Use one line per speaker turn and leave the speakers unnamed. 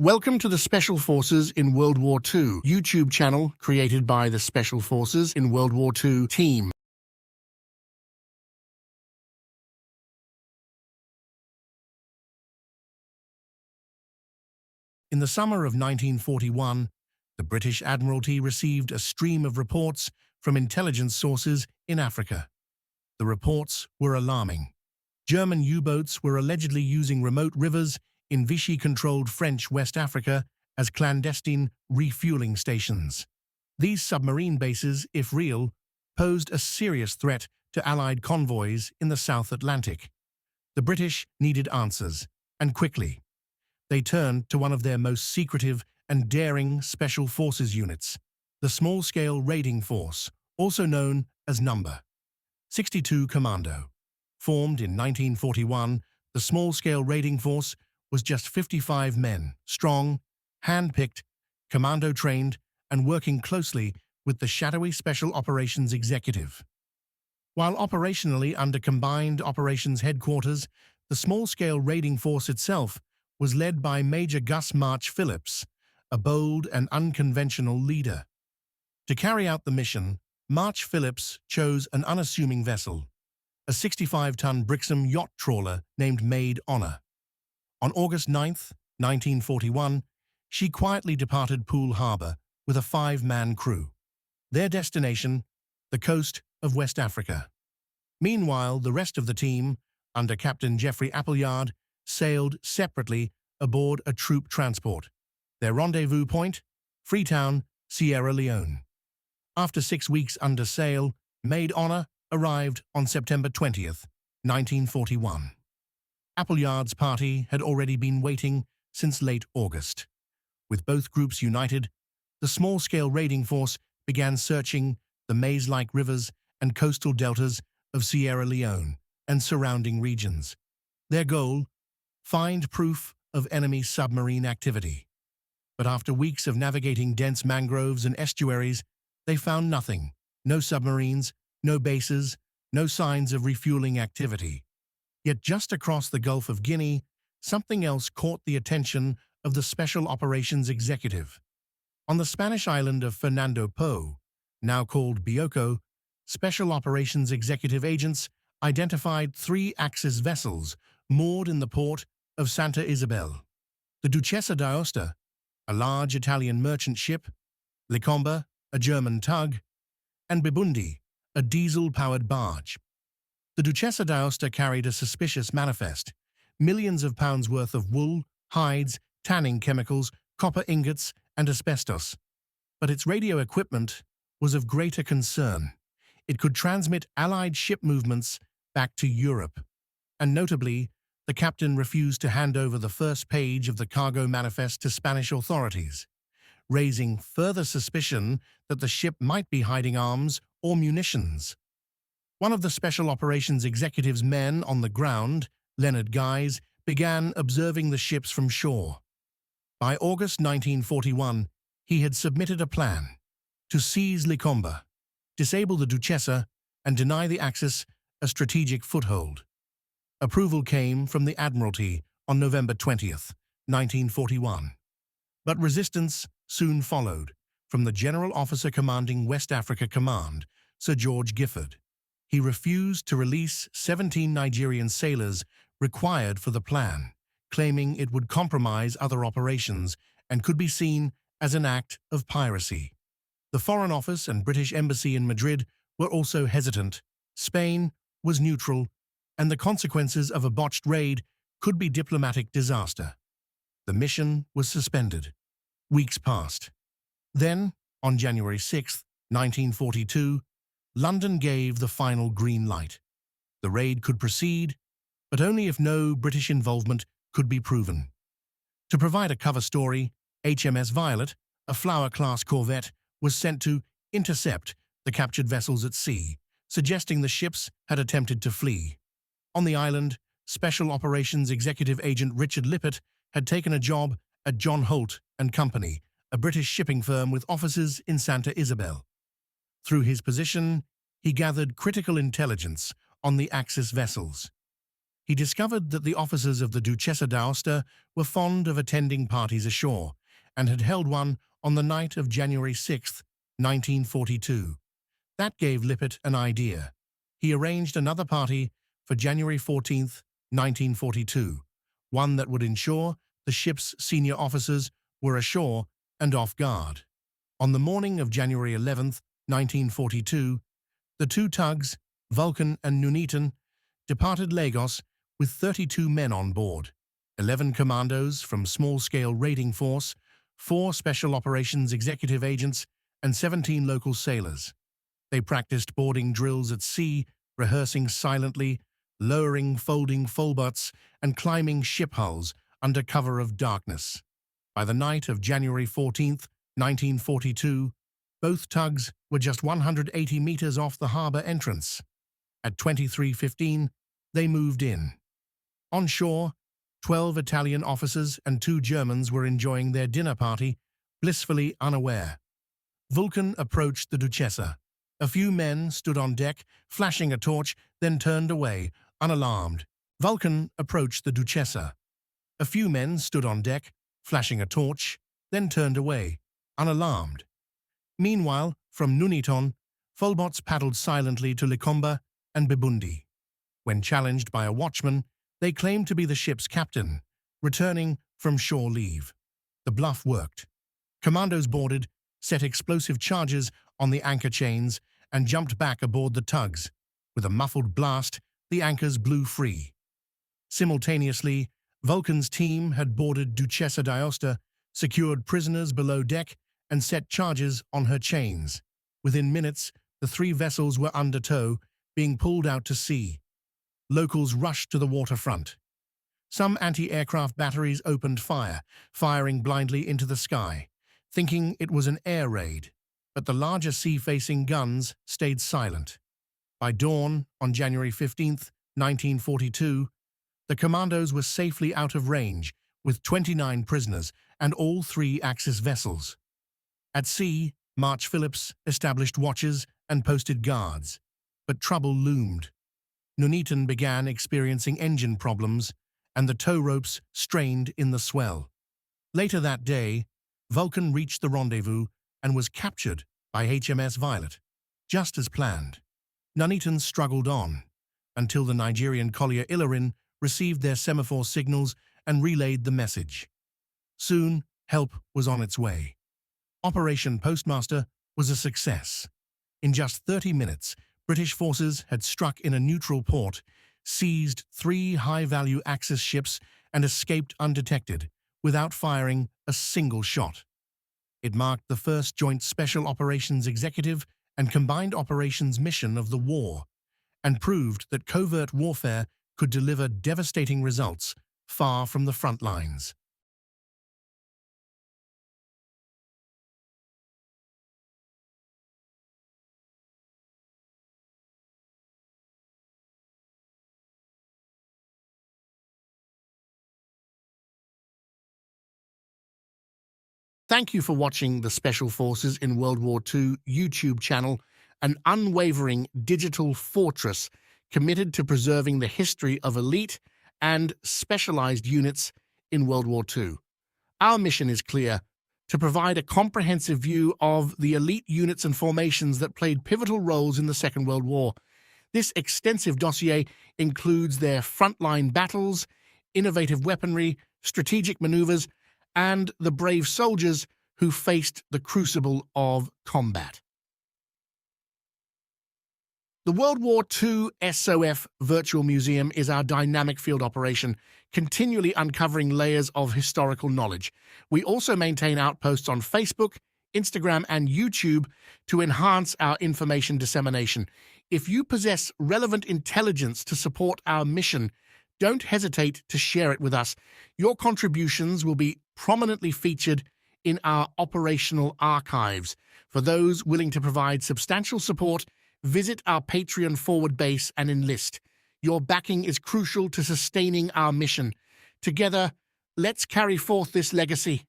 Welcome to the Special Forces in World War II YouTube channel created by the Special Forces in World War II team. In the summer of 1941, the British Admiralty received a stream of reports from intelligence sources in Africa. The reports were alarming. German U-boats were allegedly using remote rivers in Vichy-controlled French West Africa as clandestine refueling stations. These submarine bases, if real, posed a serious threat to Allied convoys in the South Atlantic. The British needed answers, and quickly. They turned to one of their most secretive and daring Special Forces units, the Small-Scale Raiding Force, also known as No. 62 Commando. Formed in 1941, the Small-Scale Raiding Force was just 55 men, strong, hand-picked, commando-trained, and working closely with the shadowy Special Operations Executive. While operationally under Combined Operations Headquarters, the Small-Scale Raiding Force itself was led by Major Gus March Phillips, a bold and unconventional leader. To carry out the mission, March Phillips chose an unassuming vessel, a 65-ton Brixham yacht trawler named Maid Honor. On August 9, 1941, she quietly departed Poole Harbor with a 5-man crew. Their destination, the coast of West Africa. Meanwhile, the rest of the team, under Captain Geoffrey Appleyard, sailed separately aboard a troop transport. Their rendezvous point, Freetown, Sierra Leone. After 6 weeks under sail, Maid Honor arrived on September 20, 1941. Appleyard's party had already been waiting since late August. With both groups united, the small-scale raiding force began searching the maze-like rivers and coastal deltas of Sierra Leone and surrounding regions. Their goal? Find proof of enemy submarine activity. But after weeks of navigating dense mangroves and estuaries, they found nothing. No submarines, no bases, no signs of refueling activity. Yet just across the Gulf of Guinea, something else caught the attention of the Special Operations Executive. On the Spanish island of Fernando Po, now called Bioko, Special Operations Executive agents identified 3 Axis vessels moored in the port of Santa Isabel. The Duchessa d'Aosta, a large Italian merchant ship, Licomba, a German tug, and Bibundi, a diesel-powered barge. The Duchessa d'Aosta carried a suspicious manifest, millions of pounds worth of wool, hides, tanning chemicals, copper ingots, and asbestos. But its radio equipment was of greater concern. It could transmit Allied ship movements back to Europe. And notably, the captain refused to hand over the first page of the cargo manifest to Spanish authorities, raising further suspicion that the ship might be hiding arms or munitions. One of the Special Operations Executive's men on the ground, Leonard Guise, began observing the ships from shore. By August 1941, he had submitted a plan to seize Licomba, disable the Duchessa, and deny the Axis a strategic foothold. Approval came from the Admiralty on November 20, 1941. But resistance soon followed from the General Officer commanding West Africa Command, Sir George Gifford. He refused to release 17 Nigerian sailors required for the plan, claiming it would compromise other operations and could be seen as an act of piracy. The Foreign Office and British Embassy in Madrid were also hesitant. Spain was neutral, and the consequences of a botched raid could be diplomatic disaster. The mission was suspended. Weeks passed. Then, on January 6, 1942, London gave the final green light. The raid could proceed, but only if no British involvement could be proven. To provide a cover story, HMS Violet, a Flower-class corvette, was sent to intercept the captured vessels at sea, suggesting the ships had attempted to flee. On the island, Special Operations Executive Agent Richard Lippert had taken a job at John Holt and Company, a British shipping firm with offices in Santa Isabel. Through his position, he gathered critical intelligence on the Axis vessels. he discovered that the officers of the Duchessa d'Aosta were fond of attending parties ashore and had held one on the night of January 6, 1942. That gave Lippert an idea. He arranged another party for January 14, 1942, one that would ensure the ship's senior officers were ashore and off guard. On the morning of January 11, 1942, the two tugs, Vulcan and Nuneaton, departed Lagos with 32 men on board, 11 commandos from small-scale raiding force, 4 special operations executive agents, and 17 local sailors. They practiced boarding drills at sea, rehearsing silently, lowering folding full-butts, and climbing ship hulls under cover of darkness. By the night of January 14, 1942, both tugs were just 180 meters off the harbor entrance. At 23:15, they moved in. On shore, 12 Italian officers and 2 Germans were enjoying their dinner party, blissfully unaware. Vulcan approached the Duchessa. A few men stood on deck, flashing a torch, then turned away, unalarmed. Vulcan approached the Duchessa. A few men stood on deck, flashing a torch, then turned away, unalarmed. Meanwhile, from Nuneaton, fullbots paddled silently to Likomba and Bibundi. When challenged by a watchman, they claimed to be the ship's captain, returning from shore leave. The bluff worked. Commandos boarded, set explosive charges on the anchor chains, and jumped back aboard the tugs. With a muffled blast, the anchors blew free. Simultaneously, Vulcan's team had boarded Duchessa d'Aosta, secured prisoners below deck, and set charges on her chains. Within minutes, the 3 vessels were under tow, being pulled out to sea. Locals rushed to the waterfront. Some anti-aircraft batteries opened fire, firing blindly into the sky, thinking it was an air raid, but the larger sea-facing guns stayed silent. By dawn, on January 15, 1942, the Commandos were safely out of range, with 29 prisoners and all 3 Axis vessels. At sea, March Phillips established watches and posted guards, but trouble loomed. Nuneaton began experiencing engine problems, and the tow ropes strained in the swell. Later that day, Vulcan reached the rendezvous and was captured by HMS Violet, just as planned. Nuneaton struggled on, until the Nigerian collier Ilorin received their semaphore signals and relayed the message. Soon, help was on its way. Operation Postmaster was a success. In just 30 minutes, British forces had struck in a neutral port, seized 3 high-value Axis ships, and escaped undetected, without firing a single shot. It marked the first joint Special Operations Executive and Combined Operations mission of the war, and proved that covert warfare could deliver devastating results far from the front lines. Thank you for watching the Special Forces in World War II YouTube channel, an unwavering digital fortress committed to preserving the history of elite and specialized units in World War II. Our mission is clear: to provide a comprehensive view of the elite units and formations that played pivotal roles in the Second World War. This extensive dossier includes their frontline battles, innovative weaponry, strategic maneuvers, and the brave soldiers who faced the crucible of combat. The World War II SOF Virtual Museum is our dynamic field operation, continually uncovering layers of historical knowledge. We also maintain outposts on Facebook, Instagram, and YouTube to enhance our information dissemination. If you possess relevant intelligence to support our mission, don't hesitate to share it with us. Your contributions will be prominently featured in our operational archives. For those willing to provide substantial support, visit our Patreon forward base and enlist. Your backing is crucial to sustaining our mission. Together, let's carry forth this legacy.